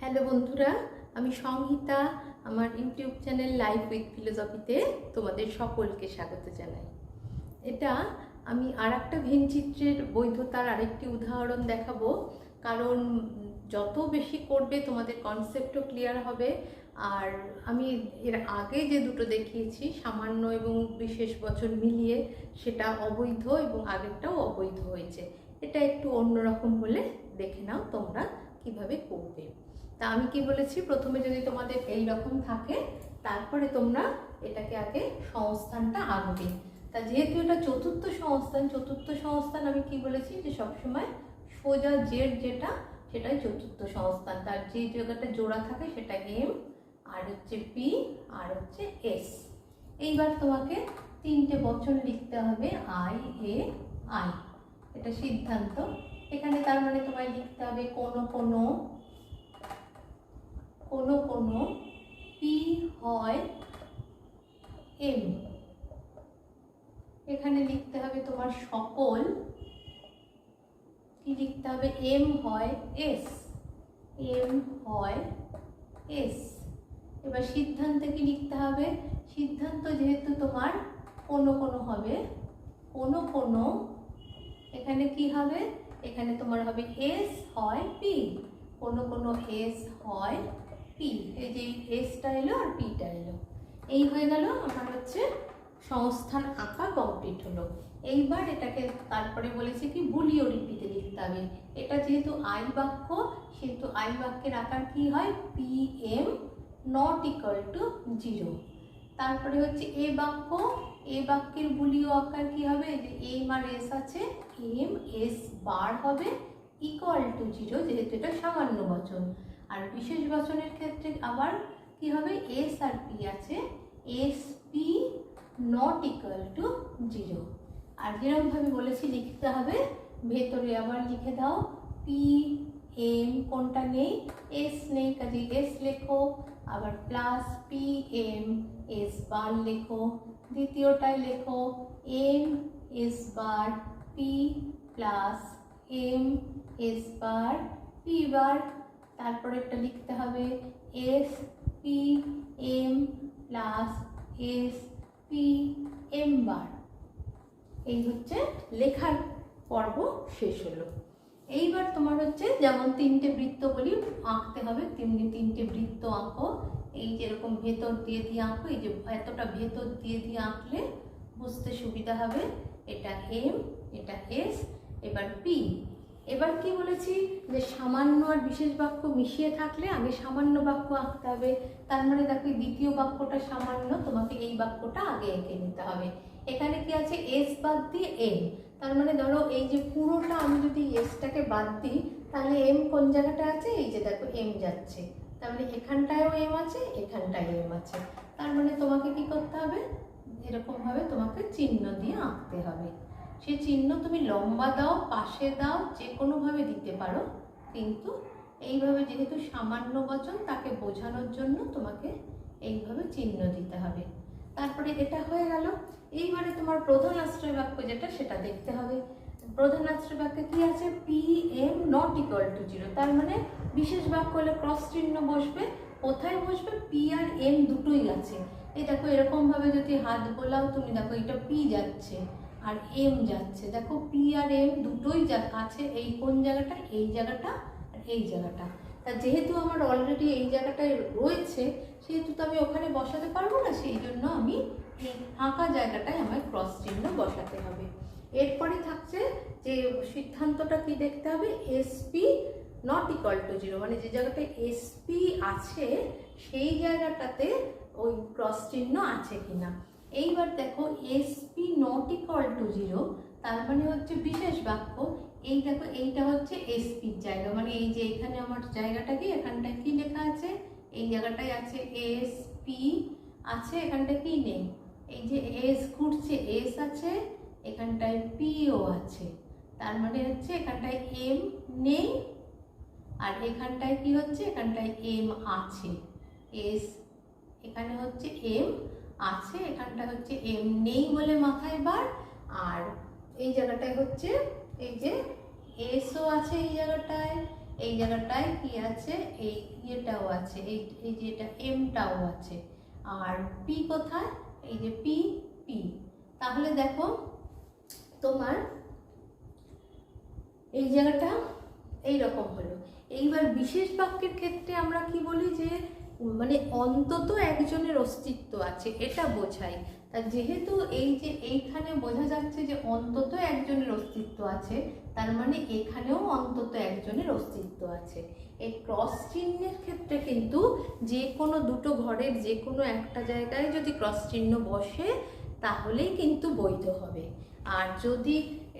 Hello বন্ধুরা, আমি সংহিতা। আমার ইউটিউব চ্যানেল লাইফ উইথ ফিলোসফিতে তোমাদের সকলকে স্বাগত জানাই। এটা আমি আরেকটা ভেনচিত্রের বৈধতার আরেকটি উদাহরণ দেখাবো, কারণ যত বেশি করবে তোমাদের কনসেপ্টও ক্লিয়ার হবে। আর আমি এর আগে যে দুটো দেখিয়েছি সামান্য এবং বিশেষ বচন মিলিয়ে, সেটা অবৈধ এবং আগেরটাও অবৈধ হয়েছে। এটা একটু অন্যরকম হলে দেখে নাও তোমরা কিভাবে করবে। তা আমি কি বলেছি, প্রথমে যদি তোমাদের এই রকম থাকে তারপরে তোমরা এটাকে আগে সংস্থানটা আঁকবে। তা যেহেতু এটা চতুর্থ সংস্থান আমি কি বলেছি যে সবসময় সোজা জেড যেটা সেটাই চতুর্থ সংস্থান, তার যে জায়গাটা জোড়া থাকে সেটা এম, আর হচ্ছে পি, আর হচ্ছে এস। এইবার তোমাকে তিনটে বচন লিখতে হবে, আই এ আই, এটা সিদ্ধান্ত। এখানে তার মানে তোমায় লিখতে হবে কোনো কোনো পি হয় এম। এখানে লিখতে হবে তোমার সকল, কি লিখতে হবে, এম হয় এস, এম হয় এস। এবার সিদ্ধান্তে কি লিখতে হবে, সিদ্ধান্ত যেহেতু তোমার কোনো হবে, কোনো এখানে কি হবে, এখানে তোমার হবে এস হয় পি, কোনো এস হয় পি। এই যে এসটা এলো আর পিটা এলো, এই হয়ে গেল আমার হচ্ছে সংস্থান আঁকা কমপ্লিট হলো। এইবার এটাকে তারপরে বলেছে কি বুলিয় লিপিতে লিখতে হবে। এটা যেহেতু আই বাক্য, সেহেতু আই বাক্যের আকার কি হয়, P am not equal to 0। তারপরে হচ্ছে এ বাক্যের বুলিয় আকার কি হবে, যে এম আর এস আছে, এম এস বার হবে ইকুয়াল টু 0, যেহেতু এটা সামান্য বচন। আর বিশেষ বচনের ক্ষেত্রে আবার কি হবে, এস আর পি আছে, S P not equal to 0। আর যেরকমভাবে বলেছি লিখতে হবে, ভেতরে আবার লিখে দাও পি এম, কোনটা নেই, এস নেই, কাজে এস লেখো, আবার plus P M S bar লেখো, দ্বিতীয়টায় লেখো M S bar P plus M S bar P bar. তারপরে একটা লিখতে হবে S P M plus S P M bar. এই হচ্ছে লেখার পর্ব শেষ হলো। এইবার তোমার হচ্ছে যেমন তিনটে বৃত্ত বলি আঁকতে হবে, তেমনি তিনটে বৃত্ত আঁকো। এই যেরকম ভেতর দিয়ে আঁকো, এই যে এতটা ভেতর দিয়ে আঁকলে বুঝতে সুবিধা হবে। এটা এম, এটা এস, এবার পি। এবার কি বলেছি যে সামান্য আর বিশেষ বাক্য মিশিয়ে থাকলে আগে সামান্য বাক্য আঁকতে হবে। তার মানে দেখো দ্বিতীয় বাক্যটা সামান্য, তোমাকে এই বাক্যটা আগে এঁকে নিতে হবে। এখানে কি আছে, এস বাদ দিয়ে এম। তার মানে ধরো এই যে পুরোটা আমি যদি এসটাকে বাদ দিই, তাহলে এম কোন জায়গাটা আছে, এই যে দেখো এম যাচ্ছে, তার মানে এখানটায়ও এম আছে, এখানটায় এম আছে। তার মানে তোমাকে কি করতে হবে, এরকমভাবে তোমাকে চিহ্ন দিয়ে আঁকতে হবে। সেই চিহ্ন তুমি লম্বা দাও, পাশে দাও, যে কোনোভাবে দিতে পারো, কিন্তু এইভাবে যেহেতু সামান্য বচন তাকে বোঝানোর জন্য তোমাকে এইভাবে চিহ্ন দিতে হবে। তারপরে এটা হয়ে গেল। এইবারে তোমার প্রধান আশ্রয় বাক্য যেটা, সেটা দেখতে হবে। প্রধান আশ্রয় বাক্যে কি আছে, P am not equal to 0। তার মানে বিশেষ বাক্য হলে ক্রস চিহ্ন বসবে। কোথায় বসবে, পি আর এম দুটোই আছে। এই দেখো এরকমভাবে যদি হাত বোলাও তুমি, দেখো এটা পি যাচ্ছে আর এম যাচ্ছে, দেখো পি আর এম দুটোই আছে। এই কোন জায়গাটা, এই জায়গাটা আর এই জায়গাটা। তা যেহেতু আমার অলরেডি এই জায়গাটায় রয়েছে, সেহেতু তো আমি ওখানে বসাতে পারবো না, সেই জন্য আমি এই ফাঁকা জায়গাটায় আমার ক্রস চিহ্ন বসাতে হবে। এরপরে থাকছে যে সিদ্ধান্তটা কি দেখতে হবে, এসপি নট ইকুয়াল টু 0, মানে যে জায়গাটায় এসপি আছে সেই জায়গাটাতে ওই ক্রস চিহ্ন আছে কিনা। এইবার দেখো এসপি নট ইকুয়াল টু 0, তার মানে হচ্ছে বিশেষ বাক্য। এই দেখো এইটা হচ্ছে এসপির জায়গা, মানে এই যে এখানে আমার জায়গাটা কি, এখানটায় কি লেখা আছে, এই জায়গাটায় আছে এস পি আছে, এখানটায় কি নেই, এই যে এস ঘুরছে এস আছে, এখানটায় পিও আছে। তার মানে হচ্ছে এখানটায় এম নেই, আর এখানটায় কি হচ্ছে, এখানটায় এম আছে। এস এখানে হচ্ছে এম আছে, এখানটা হচ্ছে এম নেই বলে মাথায় বার। আর এই জায়গাটায় হচ্ছে এই যে এসও আছে, এই জায়গাটায় এই জায়গাটায় কি আছে, এই ইয়েটাও আছে, এই যে এটা এমটাও আছে। আর পি কোথায়, এই যে পি পি। তাহলে দেখো তোমার এই জায়গাটা এইরকম হলো। এইবার বিশেষ বাক্যের ক্ষেত্রে আমরা কি বলি, যে মানে অন্তত একজনের অস্তিত্ব আছে, এটা বোঝাই। তা যেহেতু এই যে এইখানে বোঝা যাচ্ছে যে অন্তত একজনের অস্তিত্ব আছে, তার মানে এখানেও অন্তত একজনের অস্তিত্ব আছে। এই ক্রস চিহ্নের ক্ষেত্রে কিন্তু যে কোনো দুটো ঘরের যে কোনো একটা জায়গায় যদি ক্রস চিহ্ন বসে তাহলেই কিন্তু বৈধ হবে। আর যদি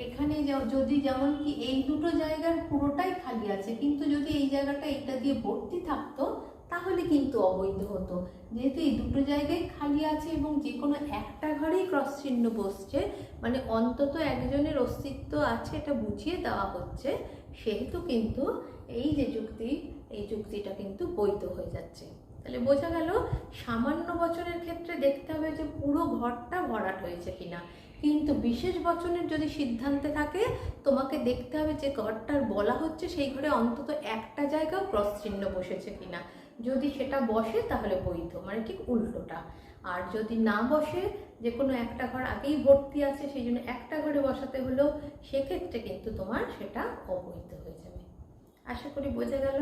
এখানে যদি যেমন কি এই দুটো জায়গার পুরোটাই খালি আছে, কিন্তু যদি এই জায়গাটা এটা দিয়ে ভর্তি থাকতো তাহলে কিন্তু অবৈধ হতো। যেহেতু এই দুটো জায়গায় খালি আছে এবং যে কোনো একটা ঘরেই ক্রস চিহ্ন বসছে, মানে অন্তত একজনের অস্তিত্ব আছে এটা বুঝিয়ে দেওয়া হচ্ছে, সেহেতু কিন্তু এই যে যুক্তি, এই যুক্তিটা কিন্তু বৈধ হয়ে যাচ্ছে। তাহলে বোঝা গেল সামান্য বচনের ক্ষেত্রে দেখতে হবে যে পুরো ঘরটা ভরাট হয়েছে কিনা, কিন্তু বিশেষ বচনের যদি সিদ্ধান্তে থাকে তোমাকে দেখতে হবে যে ঘরটার বলা হচ্ছে সেই ঘরে অন্তত একটা জায়গাও ক্রস চিহ্ন বসেছে কিনা। যদি সেটা বসে তাহলে বৈধ, মানে ঠিক উল্টোটা। আর যদি না বসে, যে কোনো একটা ঘর আগেই ভর্তি আছে সেই জন্য একটা ঘরে বসাতে হলো, সেক্ষেত্রে কিন্তু তোমার সেটা অবৈধ হয়ে যাবে। আশা করি বোঝা গেল।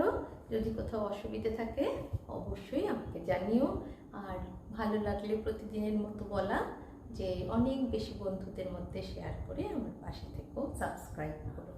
যদি কোথাও অসুবিধে থাকে অবশ্যই আমাকে জানিও। আর ভালো লাগলে প্রতিদিনের মতো বলা যে অনেক বেশি বন্ধুদের মধ্যে শেয়ার করে আমার পাশে থেকেও সাবস্ক্রাইব করো।